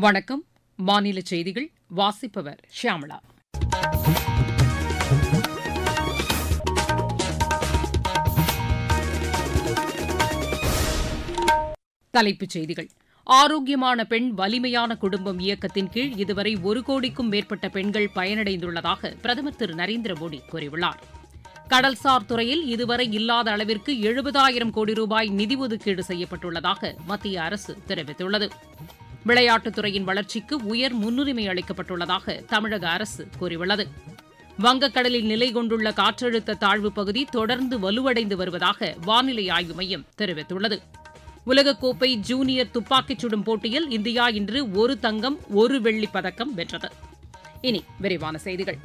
வணக்கம். மாநில செய்திகள் வாசிப்பவர் ஷியாமளா. தலைப்புச் செய்திகள். ஆரோக்கியமான பெண் வலிமையான குடும்பம் இயக்கத்தின் கீழ் இதுவரை 1 கோடிக்கும் மேற்பட்ட பெண்கள் பயனடைந்துள்ளதாக பிரதமர் திரு நரேந்திர மோடி கூறியுள்ளார். கடல்சார் துறையில் இதுவரை இல்லாத அளவிற்கு 70,000 கோடி ரூபாய் நிதி ஒதுக்கீடு செய்யப்பட்டுள்ளதாக மத்திய அரசு தெரிவித்துள்ளது. விளையாட்டுத்துறையின் வளர்ச்சிக்கு உயர் முன்னுரிமை அளிக்கப்பட்டுள்ளதாக தமிழக அரசு கூறியுள்ளது. வங்கக்கடலில் நிலை கொண்டுள்ள காற்றழுத்த தாழ்வுப் பகுதி தொடர்ந்து வலுவடைந்து வருவதாக வானிலை ஆய்வு மையம் தெரிவித்துள்ளது. உலகக்கோப்பை ஜூனியர் துப்பாக்கிச் சுடும் போட்டியில் இந்தியா இன்று 1 தங்கம் 1 வெள்ளிப் பதக்கம் வென்றது. இனி விரிவான செய்திகள்.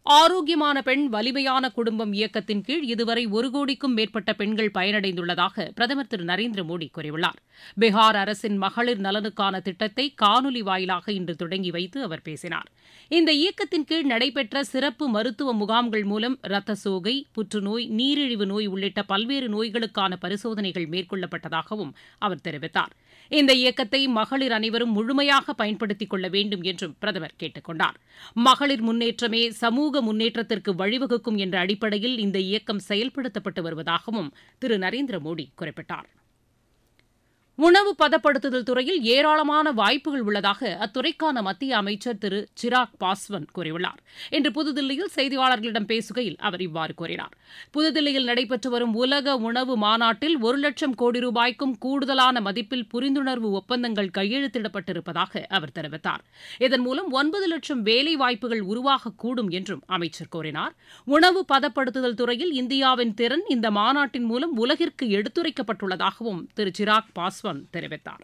ஆரோக்கியமான பெண் வலிமையான குடும்பம் இயக்கத்தின் கீழ் இதுவரை 1 கோடிக்கும் மேற்பட்ட பெண்கள் பயனடைந்துள்ளதாக பிரதமர் திரு நரேந்திர மோடி கூறியுள்ளார். பீகார் அரசின் மகளிர் நலனுக்கான திட்டத்தை காணொலி வாயிலாக இன்று தொடங்கி வைத்து அவர் பேசினார். இந்த இயக்கத்தின் கீழ் நடைபெற்ற சிறப்பு மருத்துவ முகாம்கள் மூலம் ரத்த சோகை, புற்றுநோய், நீரிழிவு நோய் உள்ளிட்ட பல்வேறு நோய்களுக்கான பரிசோதனைகள் மேற்கொள்ளப்பட்டதாகவும் அவர் தெரிவித்தார். இந்த இயக்கத்தை மகளிர் அனைவரும் முழுமையாக பயன்படுத்திக் கொள்ள வேண்டும் என்றும் பிரதமர் கேட்டுக் கொண்டார். மகளிர் முன்னேற்றமே சமூக முன்னேற்றத்திற்கு வழிவகுக்கும் என்ற அடிப்படையில் இந்த இயக்கம் செயல்படுத்தப்பட்டு வருவதாகவும் திரு நரேந்திர மோடி குறிப்பிட்டார். உணவு பதப்படுத்துதல் துறையில் ஏராளமான வாய்ப்புகள் உள்ளதாக அத்துறைக்கான மத்திய அமைச்சர் திரு சிராக் பாஸ்வான் கூறியுள்ளார். இன்று புதுதில்லியில் செய்தியாளர்களிடம் பேசுகையில் அவர் இவ்வாறு கூறினார். புதுதில்லியில் நடைபெற்று வரும் உலக உணவு மாநாட்டில் 1,00,000 கோடி ரூபாய்க்கும் கூடுதலான மதிப்பில் புரிந்துணர்வு ஒப்பந்தங்கள் கையெழுத்திடப்பட்டிருப்பதாக அவர் தெரிவித்தார். இதன் மூலம் 9 லட்சம் வேலைவாய்ப்புகள் உருவாகக்கூடும் என்றும் அமைச்சர் கூறினார். உணவு பதப்படுத்துதல் துறையில் இந்தியாவின் திறன் இந்த மாநாட்டின் மூலம் உலகிற்கு எடுத்துரைக்கப்பட்டுள்ளதாகவும் திரு சிராக் பாஸ்வான் தெரிவித்தார்.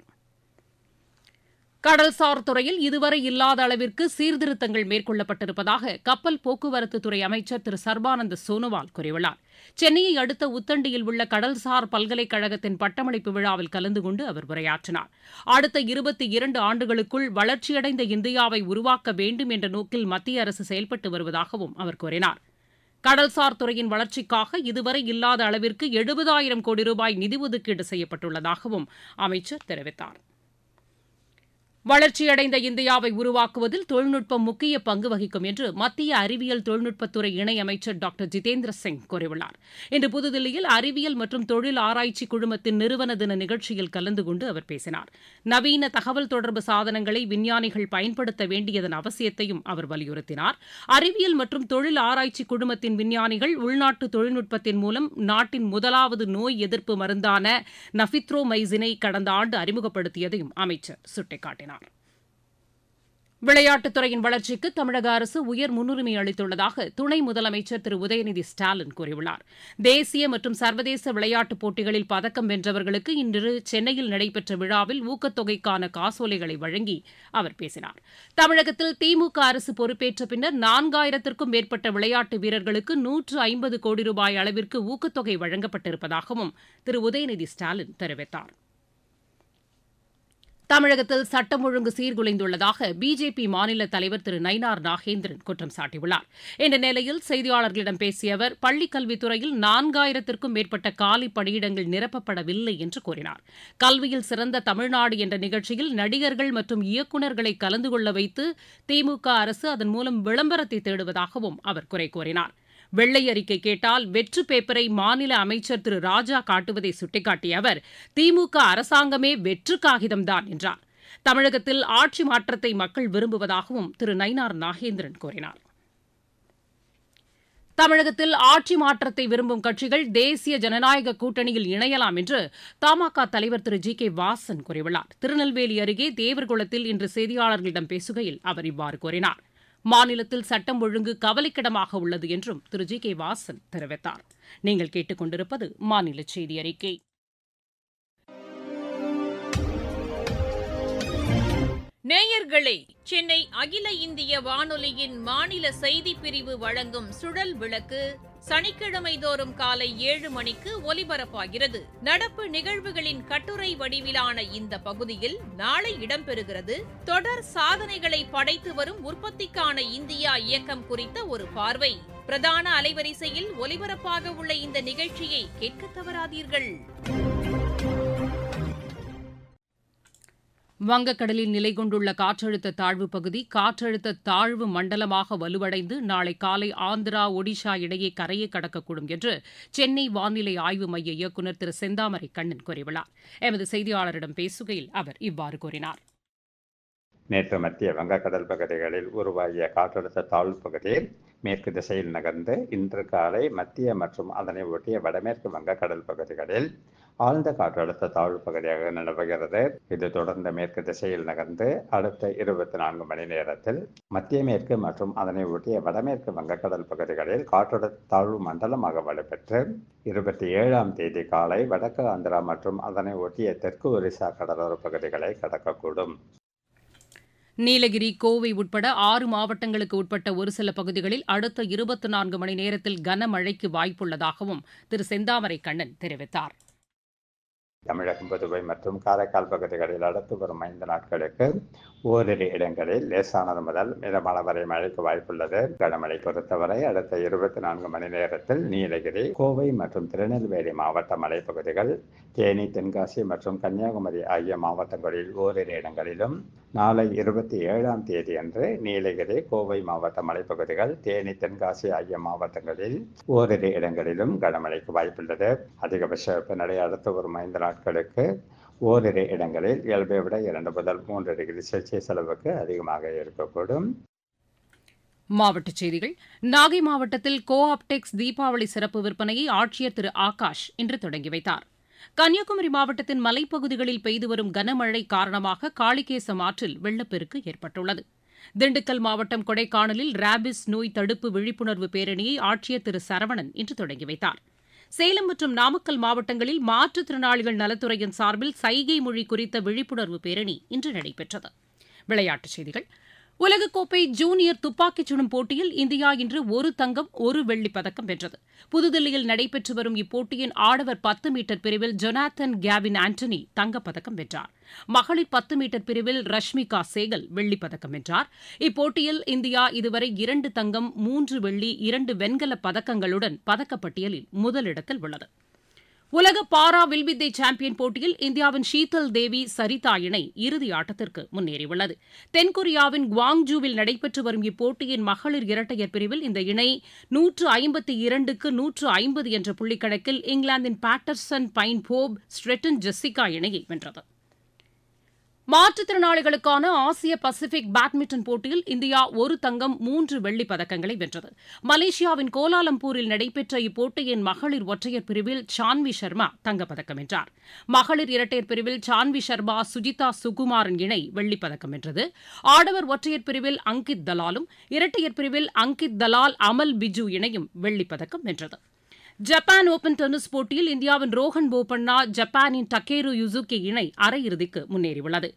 கடல்சார் துறையில் இதுவரை இல்லாத அளவிற்கு சீர்திருத்தங்கள் மேற்கொள்ளப்பட்டிருப்பதாக கப்பல் போக்குவரத்துத்துறை அமைச்சர் திரு சர்பானந்த சோனோவால் கூறியுள்ளார். சென்னையை அடுத்த உத்தண்டியில் உள்ள கடல்சார் பல்கலைக்கழகத்தின் பட்டமளிப்பு விழாவில் கலந்து கொண்டு அவர் உரையாற்றினார். அடுத்த 22 ஆண்டுகளுக்குள் வளர்ச்சியடைந்த இந்தியாவை உருவாக்க வேண்டும் என்ற நோக்கில் மத்திய அரசு செயல்பட்டு வருவதாகவும் அவர் கூறினார். கடல்சார் துறையின் வளர்ச்சிக்காக இதுவரை இல்லாத அளவிற்கு 70,000 கோடி ரூபாய் நிதி ஒதுக்கீடு செய்யப்பட்டுள்ளதாகவும் அமைச்சர் தெரிவித்தார். வளர்ச்சியடைந்த இந்தியாவை உருவாக்குவதில் தொழில்நுட்பம் முக்கிய பங்கு வகிக்கும் என்று மத்திய அறிவியல் தொழில்நுட்பத்துறை இணையமைச்சர் டாக்டர் ஜிதேந்திர சிங் கூறியுள்ளார். இன்று புதுதில்லியில் அறிவியல் மற்றும் தொழில் ஆராய்ச்சி குழுமத்தின் நிறுவன தின நிகழ்ச்சியில் கலந்து கொண்டு அவர் பேசினார். நவீன தகவல் தொடர்பு சாதனங்களை விஞ்ஞானிகள் பயன்படுத்த வேண்டியதன் அவசியத்தையும் அவர் வலியுறுத்தினார். அறிவியல் மற்றும் தொழில் ஆராய்ச்சி குழுமத்தின் விஞ்ஞானிகள் உள்நாட்டு தொழில்நுட்பத்தின் மூலம் நாட்டின் முதலாவது நோய் எதிர்ப்பு மருந்தான நஃபித்ரோமைசினை கடந்த ஆண்டு அறிமுகப்படுத்தியதையும் அமைச்சர் சுட்டிக்காட்டினார். விளையாட்டுத்துறையின் வளர்ச்சிக்கு தமிழக அரசு உயர் முன்னுரிமை அளித்துள்ளதாக துணை முதலமைச்சர் திரு உதயநிதி ஸ்டாலின் கூறியுள்ளார். தேசிய மற்றும் சர்வதேச விளையாட்டுப் போட்டிகளில் பதக்கம் வென்றவர்களுக்கு இன்று சென்னையில் நடைபெற்ற விழாவில் ஊக்கத்தொகைக்கான காசோலைகளை வழங்கி அவர் பேசினார். தமிழகத்தில் திமுக அரசு பொறுப்பேற்ற பின்னர் 4,000க்கும் மேற்பட்ட விளையாட்டு வீரர்களுக்கு 150 கோடி ரூபாய் அளவிற்கு ஊக்கத்தொகை வழங்கப்பட்டிருப்பதாகவும் திரு உதயநிதி ஸ்டாலின் தெரிவித்தார். தமிழகத்தில் சட்டம் ஒழுங்கு சீர்குலைந்துள்ளதாக பிஜேபி மாநில தலைவர் திரு நயினார் நாகேந்திரன் குற்றம் சாட்டியுள்ளார். இந்த நிலையில் செய்தியாளர்களிடம் பேசிய அவர் பள்ளிக்கல்வித்துறையில் 4,000க்கும் மேற்பட்ட காலி பணியிடங்கள் நிரப்பப்படவில்லை என்று கூறினார். கல்வியில் சிறந்த தமிழ்நாடு என்ற நிகழ்ச்சியில் நடிகர்கள் மற்றும் இயக்குநர்களை கலந்து கொள்ள வைத்து திமுக அரசு அதன் மூலம் விளம்பரத்தை தேடுவதாகவும் அவர் குறை கூறினார். வெள்ளை அறிக்கை கேட்டால் வெற்று பேப்பரை மாநில அமைச்சர் திரு ராஜா காட்டுவதை சுட்டிக்காட்டிய அவர் திமுக அரசாங்கமே வெற்று காகிதம்தான் என்றார். தமிழகத்தில் ஆட்சி மாற்றத்தை மக்கள் விரும்புவதாகவும் திரு நயினார் நாகேந்திரன் கூறினார். தமிழகத்தில் ஆட்சி மாற்றத்தை விரும்பும் கட்சிகள் தேசிய ஜனநாயக கூட்டணியில் இணையலாம் என்று தமாக தலைவர் திரு ஜி கே வாசன் கூறியுள்ளார். திருநெல்வேலி அருகே தேவர்குளத்தில் இன்று செய்தியாளர்களிடம் பேசுகையில் அவர் இவ்வாறு கூறினார். மாநிலத்தில் சட்டம் ஒழுங்கு கவலைக்கிடமாக உள்ளது என்றும் திரு ஜி கே வாசன் தெரிவித்தார். நீங்கள் கேட்டுக் கொண்டிருப்பது மாநில செய்தி அறிக்கை. நேயர்களே, சென்னை அகில இந்திய வானொலியின் மாநில செய்திப் பிரிவு வழங்கும் சுழல் விளக்கு சனிக்கிழமை தோறும் காலை 7 மணிக்கு ஒலிபரப்பாகிறது. நடப்பு நிகழ்வுகளின் கட்டுரை வடிவிலான இந்த பகுதியில் நாளை இடம்பெறுகிறது தொடர் சாதனைகளை படைத்து வரும் உற்பத்திக்கான இந்தியா இயக்கம் குறித்த ஒரு பார்வை. பிரதான அலைவரிசையில் ஒலிபரப்பாக உள்ள இந்த நிகழ்ச்சியை கேட்க தவறாதீர்கள். வங்கக்கடலில் நிலை கொண்டுள்ள காற்றழுத்த தாழ்வுப் பகுதி காற்றழுத்த தாழ்வு மண்டலமாக வலுவடைந்து நாளை காலை ஆந்திரா ஒடிஷா இடையே கரையை கடக்கக்கூடும் என்று சென்னை வானிலை ஆய்வு மைய இயக்குநர் திரு செந்தாமரை கண்ணன் கூறியுள்ளார். எமது செய்தியாளரிடம் பேசுகையில் அவர் இவ்வாறு கூறினார். நேற்று மத்திய வங்கக்கடல் பகுதிகளில் உருவாகிய காற்றழுத்த தாழ்வுப் பகுதி மேற்கு திசையில் நகர்ந்து இன்று காலை மத்திய மற்றும் அதனை ஒட்டிய வடமேற்கு வங்கக்கடல் பகுதிகளில் ஆழ்ந்த காற்றழுத்த தாழ்வுப் பகுதியாக நிலவுகிறது. இது தொடர்ந்து மேற்கு திசையில் நகர்ந்து அடுத்த 24 மணி நேரத்தில் மத்திய மேற்கு மற்றும் அதனை ஒட்டிய வடமேற்கு வங்கக்கடல் பகுதிகளில் காற்றழுத்த தாழ்வு மண்டலமாக வலுப்பெற்று 27ஆம் தேதி காலை வடக்கு ஆந்திரா மற்றும் அதனை ஒட்டிய தெற்கு ஒரிசா கடலோர பகுதிகளை கடக்கக்கூடும். நீலகிரி, கோவை உட்பட 6 மாவட்டங்களுக்கு உட்பட்ட ஒரு சில பகுதிகளில் அடுத்த 24 மணி நேரத்தில் கனமழைக்கு வாய்ப்புள்ளதாகவும் திரு செந்தாமரை கண்ணன் தெரிவித்தார். தமிழகம், புதுவை மற்றும் காரைக்கால் பகுதிகளில் அடுத்து வரும் 5 நாட்களுக்கு ஓரிரு இடங்களில் லேசானது முதல் மிதமான வரை மழைக்கு வாய்ப்புள்ளது. கனமழை பொறுத்தவரை அடுத்த 24 மணி நேரத்தில் நீலகிரி, கோவை மற்றும் திருநெல்வேலி மாவட்ட மலைப்பகுதிகள், தேனி, தென்காசி மற்றும் கன்னியாகுமரி ஆகிய மாவட்டங்களில் ஓரிரு இடங்களிலும், நாளை 27ஆம் தேதி அன்று நீலகிரி, கோவை மாவட்ட மலைப்பகுதிகள், தேனி, தென்காசி ஆகிய மாவட்டங்களில் ஓரிரு இடங்களிலும் கனமழைக்கு வாய்ப்புள்ளது. அதிகபட்ச வெப்பநிலை அடுத்து வரும் 5 நாட்களுக்கு ஓரிரு இடங்களில் இயல்பை விட 2 முதல் 3 டிகிரி செல்சியஸ் அளவுக்கு அதிகமாக இருக்கக்கூடும். மாவட்டச் செய்திகள். நாகை மாவட்டத்தில் கோ-ஆப்டெக்ஸ் தீபாவளி சிறப்பு விற்பனையை ஆட்சியர் திரு ஆகாஷ் இன்று தொடங்கி வைத்தார். கன்னியாகுமரி மாவட்டத்தின் மலைப்பகுதிகளில் பெய்து வரும் கனமழை காரணமாக காளிகேசம் ஆற்றில் வெள்ளப்பெருக்கு ஏற்பட்டுள்ளது. திண்டுக்கல் மாவட்டம் கொடைக்கானலில் ரேபிஸ் நோய் தடுப்பு விழிப்புணர்வு பேரணியை ஆட்சியர் திரு சரவணன் இன்று தொடங்கி வைத்தார். சேலம் மற்றும் நாமக்கல் மாவட்டங்களில் மாற்றுத்திறனாளிகள் நலத்துறையின் சார்பில் சைகை மொழி குறித்த விழிப்புணர்வு பேரணி இன்று நடைபெற்றது. விளையாட்டுச் செய்திகள். உலகக்கோப்பை ஜூனியர் துப்பாக்கிச் சுடும் போட்டியில் இந்தியா இன்று 1 தங்கம் 1 வெள்ளிப் பதக்கம் வென்றது. புதுதில்லியில் நடைபெற்று வரும் இப்போட்டியின் ஆடவர் 10 மீட்டர் பிரிவில் ஜொனாத்தன் கேவின் ஆண்டனி தங்கப்பதக்கம் வென்றார். மகளிர் 10 மீட்டர் பிரிவில் ரஷ்மிகா சேகல் வெள்ளிப் பதக்கம் வென்றார். இப்போட்டியில் இந்தியா இதுவரை 2 தங்கம் 3 வெள்ளி 2 வெண்கலப் பதக்கங்களுடன் பதக்கப்பட்டியலில் முதலிடத்தில் உள்ளது. உலக பாரா வில்வித்தை சாம்பியன் போட்டியில் இந்தியாவின் ஷீதல் தேவி, சரிதா இணை இறுதி ஆட்டத்திற்கு முன்னேறியுள்ளது. தென்கொரியாவின் குவாங்ஜூவில் நடைபெற்று வரும் இப்போட்டியின் மகளிர் இரட்டையர் பிரிவில் இந்த இணை 152க்கு 150 என்ற புள்ளிக்கணக்கில் இங்கிலாந்தின் பாட்டர்சன் பைன்போப் ஸ்ட்ரெட்டன் ஜெசிகா இணையை வென்றது. மாற்றுத்திறனாளிகளுக்கான ஆசிய பசிபிக் பேட்மிண்டன் போட்டியில் இந்தியா 1 தங்கம் 3 வெள்ளிப் பதக்கங்களை வென்றது. மலேசியாவின் கோலாலம்பூரில் நடைபெற்ற இப்போட்டியின் மகளிர் ஒற்றையர் பிரிவில் சான்வி சர்மா தங்கப்பதக்கம் வென்றார். மகளிர் இரட்டையர் பிரிவில் சான்வி சர்மா, சுஜிதா சுகுமாரன் இணை வெள்ளிப் பதக்கம் வென்றது. ஆடவர் ஒற்றையர் பிரிவில் அங்கித் தலாலும், இரட்டையர் பிரிவில் அங்கித் தலால், அமல் பிஜு இணையும் வெள்ளிப் பதக்கம் வென்றது. ஜப்பான் ஓபன் டென்னிஸ் போட்டியில் இந்தியாவின் ரோஹன் போபண்ணா, ஜப்பானின் டக்கேரு யுசுகி இணை அரையிறுதிக்கு முன்னேறியுள்ளது.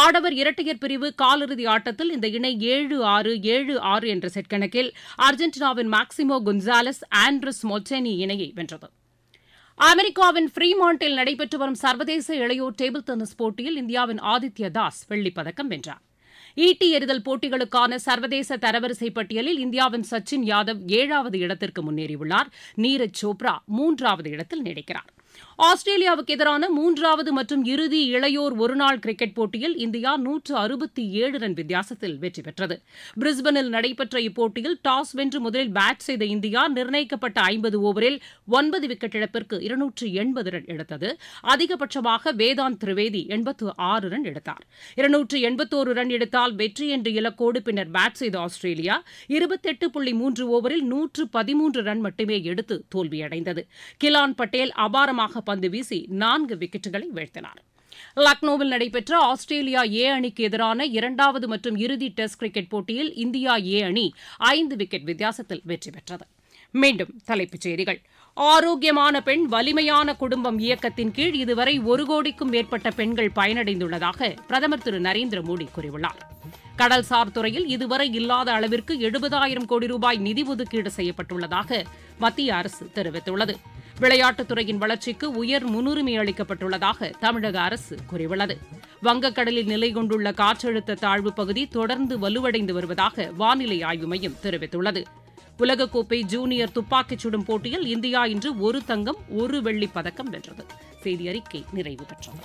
ஆடவர் இரட்டையர் பிரிவு காலிறுதி ஆட்டத்தில் இந்த இணை 7-6, 7-6 என்ற செட் கணக்கில் அர்ஜென்டினாவின் மாக்சிமோ கொன்சாலஸ், ஆண்ட்ரஸ் மொல்டேனி இணையை வென்றது. அமெரிக்காவின் ஃப்ரீமாண்டில் நடைபெற்று வரும் சர்வதேச இளையோர் டேபிள் டென்னிஸ் போட்டியில் இந்தியாவின் ஆதித்ய தாஸ் வெள்ளிப் பதக்கம் வென்றார். ஈட்டி எறிதல் போட்டிகளுக்கான சர்வதேச தரவரிசை பட்டியலில் இந்தியாவின் சச்சின் யாதவ் 7வது இடத்திற்கு முன்னேறியுள்ளார். நீரஜ் சோப்ரா 3வது இடத்தில் நீடிக்கிறார். ஆஸ்திரேலியாவுக்கு எதிரான 3வது மற்றும் இறுதி இளையோர் ஒருநாள் கிரிக்கெட் போட்டியில் இந்தியா 167 ரன் வித்தியாசத்தில் வெற்றி பெற்றது. பிரிஸ்பனில் நடைபெற்ற இப்போட்டியில் டாஸ் வென்று முதலில் பேட் செய்த இந்தியா நிர்ணயிக்கப்பட்ட 50 ஓவரில் 9 விக்கெட் இழப்பிற்கு 280 ரன் எடுத்தது. அதிகபட்சமாக வேதாந்த் திரிவேதி 86 ரன் எடுத்தார். 281 ரன் எடுத்தால் வெற்றி என்ற இலக்கோடு பின்னர் பேட் செய்த ஆஸ்திரேலியா 28.3 ஓவரில் 113 ரன் மட்டுமே எடுத்து தோல்வியடைந்தது. கிலான் பட்டேல் அபாரமாக பந்து வீசி 4 விக்கெட்டுகளை வீழ்த்தினார். லக்னோவில் நடைபெற்ற ஆஸ்திரேலியா ஏ அணிக்கு எதிரான 2வது மற்றும் இறுதி டெஸ்ட் கிரிக்கெட் போட்டியில் இந்தியா ஏ அணி 5 விக்கெட் வித்தியாசத்தில் வெற்றி பெற்றது. மீண்டும் தலைப்புச் செய்திகள். ஆரோக்கியமான பெண் வலிமையான குடும்பம் இயக்கத்தின் கீழ் இதுவரை 1 கோடிக்கும் மேற்பட்ட பெண்கள் பயனடைந்துள்ளதாக பிரதமர் திரு நரேந்திர மோடி கூறியுள்ளார். கடல்சார் துறையில் இதுவரை இல்லாத அளவிற்கு 70,000 கோடி ரூபாய் நிதி ஒதுக்கீடு செய்யப்பட்டுள்ளதாக மத்திய அரசு தெரிவித்துள்ளது. விளையாட்டுத்துறையின் வளர்ச்சிக்கு உயர் முன்னுரிமை அளிக்கப்பட்டுள்ளதாக தமிழக அரசு கூறியுள்ளது. வங்கக்கடலில் நிலை கொண்டுள்ள காற்றழுத்த தாழ்வுப் பகுதி தொடர்ந்து வலுவடைந்து வருவதாக வானிலை ஆய்வு மையம் தெரிவித்துள்ளது. உலகக்கோப்பை ஜூனியர் துப்பாக்கிச் சுடும் போட்டியில் இந்தியா இன்று 1 தங்கம் 1 வெள்ளிப் பதக்கம் வென்றது. செய்தி அறிக்கை நிறைவு பெற்றது.